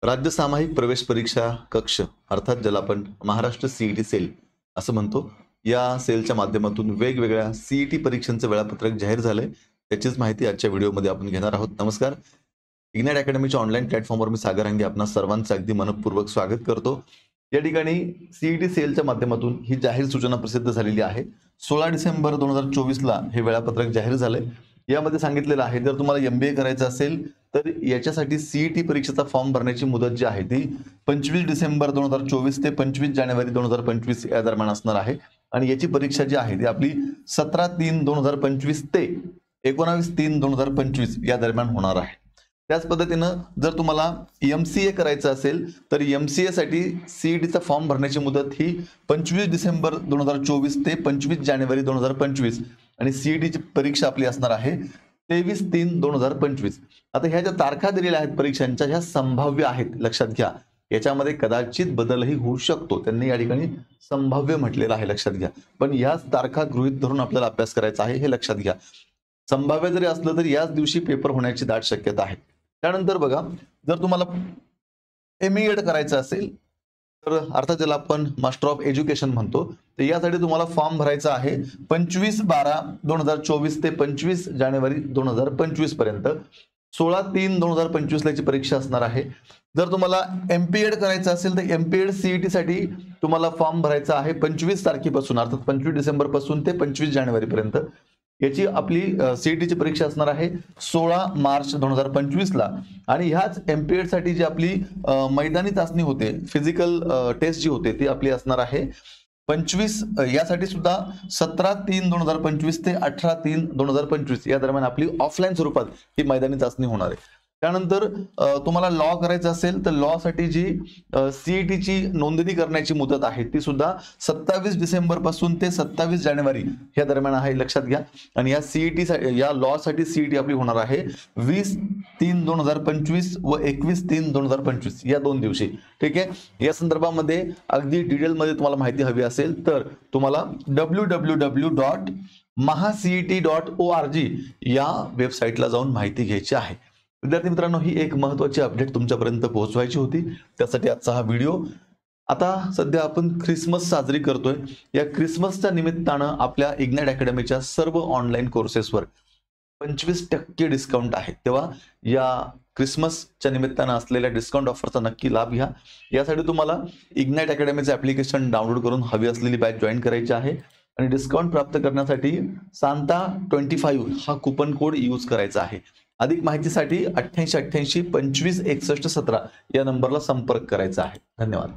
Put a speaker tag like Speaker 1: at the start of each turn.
Speaker 1: राज्य सामायिक प्रवेश परीक्षा कक्ष अर्थात ज्याला आपण महाराष्ट्र सीईटी सेल असं म्हणतो, या सेलच्या माध्यमातून वेगवेगळ्या सीईटी परीक्षांचं वेळापत्रक जाहीर झालंय. त्याचीच माहिती आजच्या व्हिडिओमध्ये आपण घेणार आहोत. नमस्कार. इग्नाइट अकॅडमीच्या ऑनलाईन प्लॅटफॉर्मवर मी सागर रांगे आपणा सर्वांचं अगदी मनपूर्वक स्वागत करतो. या ठिकाणी सीईटी सेलच्या माध्यमातून ही जाहीर सूचना प्रसिद्ध झालेली आहे. 16 डिसेंबर 2024 ला हे वेळापत्रक जाहीर झालंय. यामध्ये सांगितलेलं आहे जर तुम्हाला एमबीए करायचं असेल तर याच्यासाठी सीईटी परीक्षेचा फॉर्म भरण्याची मुदत जी आहे ती 25 डिसेंबर 2024 ते 25 जानेवारी 2025 या दरम्यान असणार आहे. आणि याची परीक्षा जी आहे ती आपली 17/3/2025 ते 19/3/2025 या दरम्यान होणार आहे. त्याच पद्धतीनं जर तुम्हाला एमसीए करायचं असेल तर एमसीए साठी सीईटीचा फॉर्म भरण्याची मुदत ही 25 डिसेंबर 2024 ते 25 जानेवारी 2025 आणि सीईटीची परीक्षा आपली असणार आहे 23/3/2025. आता ह्या ज्या तारखा दिलेल्या आहेत परीक्षांच्या ह्या संभाव्य आहेत, लक्षात घ्या. याच्यामध्ये कदाचित बदलही होऊ शकतो. त्यांनी या ठिकाणी संभाव्य म्हटलेलं आहे, लक्षात घ्या. पण याच तारखा गृहीत धरून आपल्याला अभ्यास करायचा आहे, हे लक्षात घ्या. संभाव्य जरी असलं तरी याच दिवशी पेपर होण्याची दाट शक्यता आहे. त्यानंतर बघा, जर तुम्हाला एमएड करायचं असेल तर अर्थात ज्याला आपण मास्टर ऑफ एज्युकेशन म्हणतो, तर यासाठी तुम्हाला फॉर्म भरायचा आहे 25/12/2024 ते 25 जानेवारी 2025 पर्यंत. 16/3/2025 ला याची परीक्षा असणार आहे. जर तुम्हाला एमपीएड करायचं असेल तर एमपीएड सीईटी साठी तुम्हाला फॉर्म भरायचा आहे 25 तारखेपासून अर्थात 25 डिसेंबर पासून ते 25 जानेवारी पर्यंत. याची आपली सीईटीची परीक्षा असणार आहे 16 मार्च 2025 ला. आणि ह्याच एमपीएड साठी जी आपली मैदानी चाचणी होते, फिजिकल टेस्ट जी होते ती आपली असणार आहे 25 यासाठी सुद्धा 17/3/2025 ते 18/3/2025 या दरम्यान आपली ऑफलाईन स्वरूपात ही मैदानी चाचणी होणार आहे. त्यानंतर तुम्हाला लॉ करायचं असेल तर लॉ साठी जी सीईटीची नोंदणी करण्याची मुदत आहे ती सुद्धा 27 डिसेंबर पासून ते 27 जानेवारी या दरम्यान आहे, लक्षात घ्या. आणि या सीईटी या लॉ साठी सीईटी आपली होणार आहे 20/3/2025 व 21/3/2025 या 2 दिवशी. ठीक आहे. या संदर्भामध्ये अगदी डिटेलमध्ये तुम्हाला माहिती हवी असेल तर तुम्हाला www.mahacet.org या वेबसाईटला जाऊन माहिती घ्यायची आहे. विद्यार्थी मित्रांनो, ही एक महत्त्वाची अपडेट तुमच्यापर्यंत पोहोचवायची होती, त्यासाठी आजचा हा व्हिडिओ. आता सध्या आपण ख्रिसमस साजरी करतोय. या ख्रिसमसच्या निमित्तानं आपल्या इग्नाइट अकॅडमीच्या सर्व ऑनलाईन कोर्सेसवर 25% डिस्काउंट आहे. तेव्हा या ख्रिसमसच्या निमित्तानं असलेल्या डिस्काउंट ऑफरचा नक्की लाभ घ्या. यासाठी तुम्हाला इग्नाइट अकॅडमीचं ऍप्लिकेशन डाउनलोड करून हवी असलेली बॅच जॉईन करायची आहे आणि डिस्काउंट प्राप्त करण्यासाठी सांता25 हा कुपन कोड यूज करायचा आहे. अधिक माहितीसाठी 8888 25 61 17 या नंबरला संपर्क करायचा आहे. धन्यवाद.